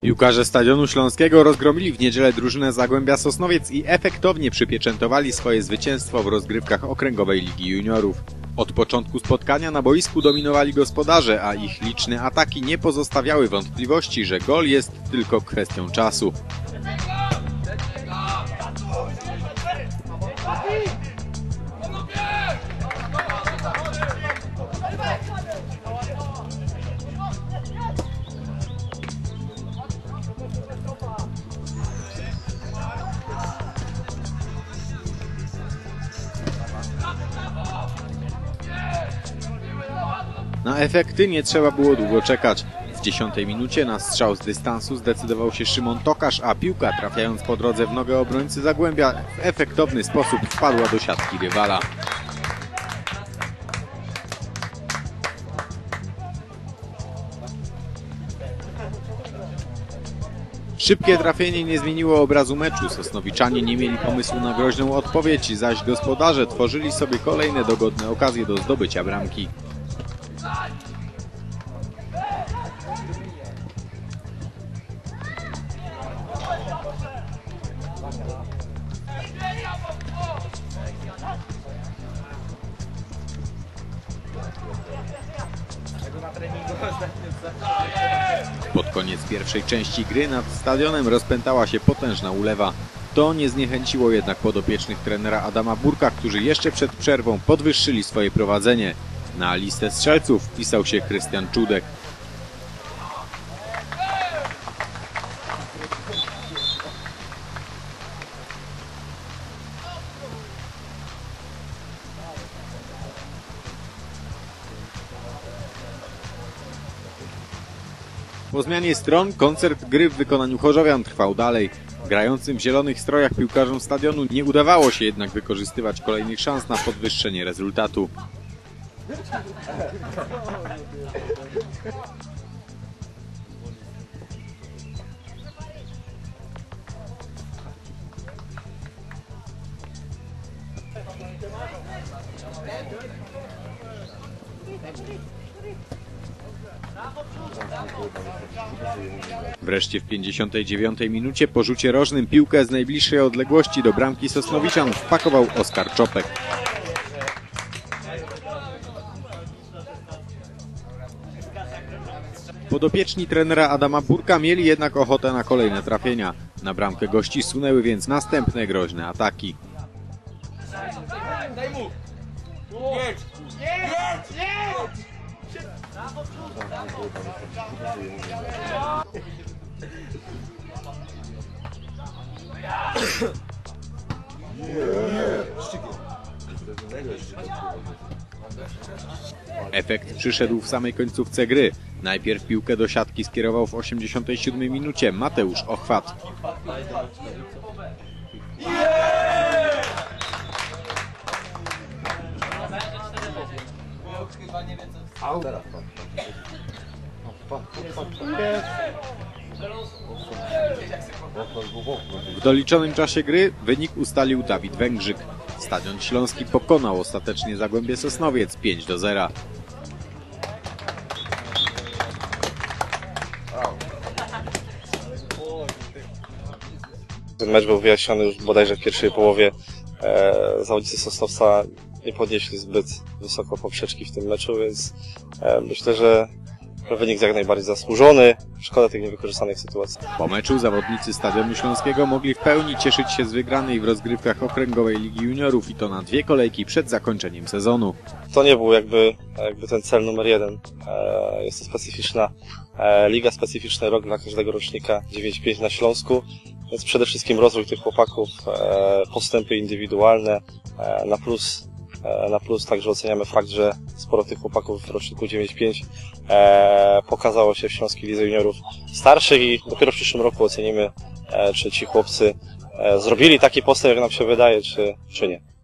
Piłkarze Stadionu Śląskiego rozgromili w niedzielę drużynę Zagłębia Sosnowiec i efektownie przypieczętowali swoje zwycięstwo w rozgrywkach Okręgowej Ligi Juniorów. Od początku spotkania na boisku dominowali gospodarze, a ich liczne ataki nie pozostawiały wątpliwości, że gol jest tylko kwestią czasu. Na efekty nie trzeba było długo czekać. W 10 minucie na strzał z dystansu zdecydował się Szymon Tokarz, a piłka, trafiając po drodze w nogę obrońcy Zagłębia, w efektowny sposób wpadła do siatki rywala. Szybkie trafienie nie zmieniło obrazu meczu. Sosnowiczanie nie mieli pomysłu na groźną odpowiedź, zaś gospodarze tworzyli sobie kolejne dogodne okazje do zdobycia bramki. Pod koniec pierwszej części gry nad stadionem rozpętała się potężna ulewa. To nie zniechęciło jednak podopiecznych trenera Adama Burka, którzy jeszcze przed przerwą podwyższyli swoje prowadzenie. Na listę strzelców wpisał się Krystian Czudek. Po zmianie stron koncert gry w wykonaniu chorzowian trwał dalej. Grającym w zielonych strojach piłkarzom stadionu nie udawało się jednak wykorzystywać kolejnych szans na podwyższenie rezultatu. Wreszcie w 59 minucie po rzucie rożnym piłkę z najbliższej odległości do bramki Sosnowiczan wpakował Oskar Czopek. Podopieczni trenera Adama Burka mieli jednak ochotę na kolejne trafienia. Na bramkę gości sunęły więc następne groźne ataki. Daj mu! Jedź! Jedź! Jedź! Efekt przyszedł w samej końcówce gry. Najpierw piłkę do siatki skierował w 87 minucie Mateusz Ochwat. W doliczonym czasie gry wynik ustalił Dawid Węgrzyk. Stadion Śląski pokonał ostatecznie Zagłębie Sosnowiec 5-0. Ten mecz był wyjaśniony już bodajże w pierwszej połowie. Zawodnicy Sosnowca nie podnieśli zbyt wysoko poprzeczki w tym meczu, więc myślę, że wynik jak najbardziej zasłużony. Szkoda tych niewykorzystanych sytuacji. Po meczu zawodnicy Stadionu Śląskiego mogli w pełni cieszyć się z wygranej w rozgrywkach Okręgowej Ligi Juniorów i to na 2 kolejki przed zakończeniem sezonu. To nie był jakby ten cel numer 1. Jest to specyficzna liga, specyficzny rok dla każdego rocznika 9-5 na Śląsku. Więc przede wszystkim rozwój tych chłopaków, postępy indywidualne, na plus także oceniamy fakt, że sporo tych chłopaków w roczniku 9-5 pokazało się w Śląskiej Lidze Juniorów starszych i dopiero w przyszłym roku ocenimy, czy ci chłopcy zrobili taki postęp, jak nam się wydaje, czy nie.